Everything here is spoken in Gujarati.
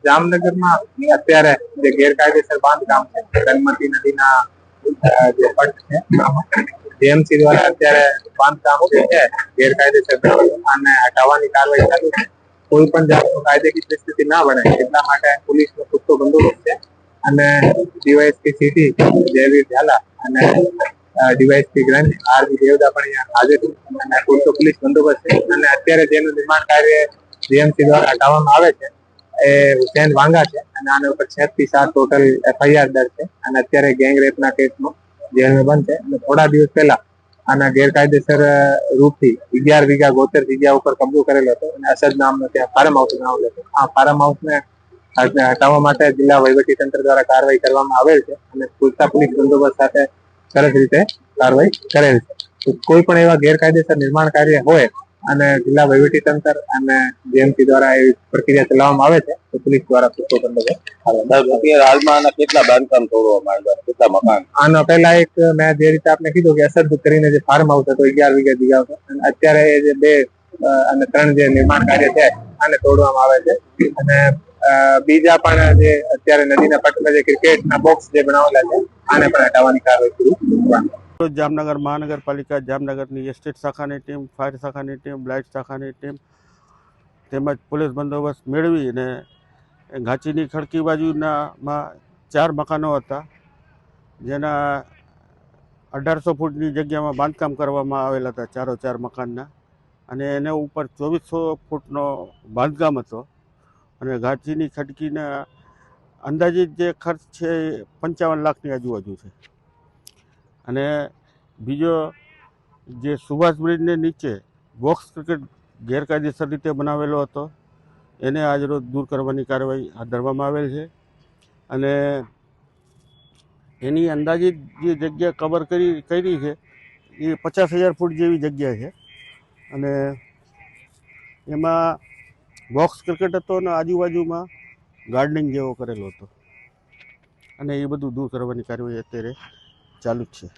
જામનગરમાં અત્યારે જે ગેરકાયદેસર બાંધકામ છે, ગંગમતી નદીના જે પટ છે, જેએમસી દ્વારા અત્યારે બાંધકામ છે ગેરકાયદેસર અને હટાવવાની કાર્યવાહી ચાલુ છે. કોઈ પણ જાતની કાયદેકીય પરિસ્થિતિ ના બને એટલા માટે પોલીસનો પૂરતો બંદોબસ્ત છે અને ડીવાયએસપી સિટી જયવીર ઝાલા અને ડીવાયએસપી ગ્રાન્ટ આરવી દેવદા પણ અહીંયા હાજર છે અને પૂરતો પોલીસ બંદોબસ્ત છે. અને અત્યારે જેનું નિર્માણ કાર્ય જીએમસી દ્વારા હટાવવામાં આવે છે એ હુસેન વાંગા છે અને આના ઉપર 6 થી 7 ટોટલ એફઆઈઆર દર્જ છે અને અત્યારે ગેંગ રેપના કેસમાં જેલમાં બંધ છે. અને થોડા દિવસ પહેલા આના ગેરકાયદેસર રૂપથી 11 વીઘા ગોચર જગ્યા ઉપર કબજો કરેલો હતો અને અસદ નામનો ત્યાં ફાર્મ હાઉસ બનાવેલો હતો. આ ફાર્મ હાઉસને હટાવવા માટે જિલ્લા વહીવટી તંત્ર દ્વારા કાર્યવાહી કરવામાં આવેલ છે અને પૂરતા પોલીસ બંદોબસ્ત સાથે સરસ રીતે કાર્યવાહી કરેલ છે. કોઈ પણ એવા ગેરકાયદેસર નિર્માણ કાર્ય હોય અને જિલ્લા વહીવટી તંત્ર અને જેએમસી દ્વારા એવી પ્રક્રિયા ચલાવવામાં આવે છે તો પોલીસ દ્વારા પૂરતો બંદોબસ્ત હાલમાં કેટલા બાંધકામ તોડવામાં આવ્યા, કેટલા મકાન? આનો પહેલા એક મેં જે રીતે આપને કીધું કે અસદ કરીને જે ફાર્મ હાઉસ હતો 11 વીઘા જગ્યા હતો અને અત્યારે જે 2 અને 3 જે નિર્માણ કાર્ય છે આને તોડવામાં આવે છે. અને બીજા પણ જે અત્યારે નદીના પટમાં જે ક્રિકેટના બોક્સ જે બનાવેલા છે આને પણ હટાવવાની કાર્યવાહી શરૂ કરવાની. જામનગર મહાનગરપાલિકા જામનગરની એસ્ટેટ શાખાની ટીમ, ફાયર શાખાની ટીમ, લાઇટ શાખાની ટીમ તેમજ પોલીસ બંદોબસ્ત મેળવીને ઘાંચીની ખડકી બાજુમાં 4 મકાનો હતા જેના 1800 ફૂટની જગ્યામાં બાંધકામ કરવામાં આવેલા હતા 4 મકાનના અને એને ઉપર 2400 ફૂટનો બાંધકામ હતો અને ઘાંચીની ખડકીના અંદાજિત જે ખર્ચ છે એ 55 લાખની આજુબાજુ છે. અને બીજો જે સુભાષ બ્રિજને નીચે બોક્સ ક્રિકેટ ગેરકાયદેસર રીતે બનાવેલો હતો એને આજરોજ દૂર કરવાની કાર્યવાહી હાથ ધરવામાં આવેલ છે અને એની અંદાજિત જે જગ્યા કવર કરી છે એ 50,000 ફૂટ જેવી જગ્યા છે અને એમાં બોક્સ ક્રિકેટ હતો અને આજુબાજુમાં ગાર્ડનિંગ જેવો કરેલો હતો અને એ બધું દૂર કરવાની કાર્યવાહી અત્યારે ચાલુ જ છે.